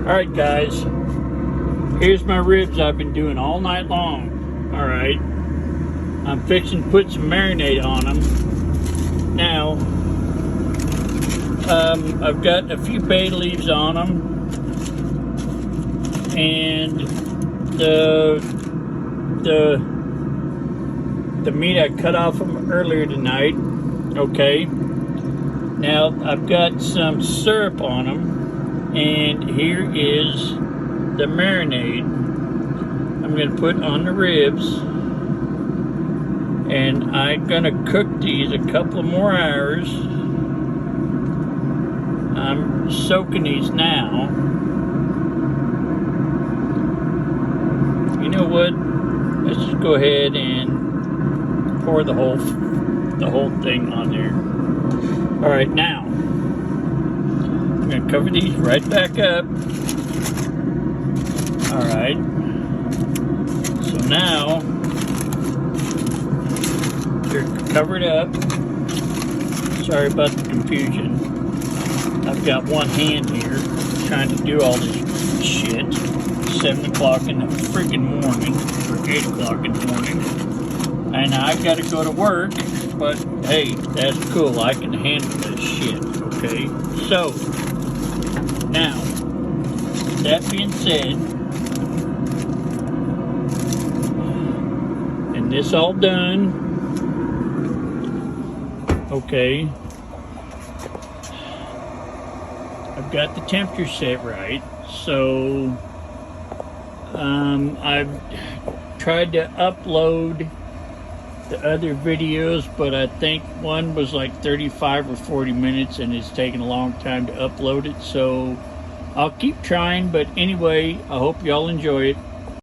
Alright guys, here's my ribs I've been doing all night long. Alright, I'm fixing to put some marinade on them. Now, I've got a few bay leaves on them, and the meat I cut off them earlier tonight. Okay, now I've got some syrup on them. And here is the marinade I'm going to put on the ribs, and I'm going to cook these a couple of more hours. I'm soaking these now. You know what? Let's just go ahead and pour the whole thing on there. All right, now I'm going to cover these right back up. Alright. So now they're covered up. Sorry about the confusion. I've got one hand here trying to do all this shit. 7 o'clock in the freaking morning, or 8 o'clock in the morning. And I gotta go to work, but hey, that's cool. I can handle this shit, okay? So, now, that being said, and this all done, okay, I've got the temperature set right, so I've tried to upload the other videos, but I think one was like 35 or 40 minutes and it's taking a long time to upload it, so I'll keep trying. But anyway, I hope y'all enjoy it.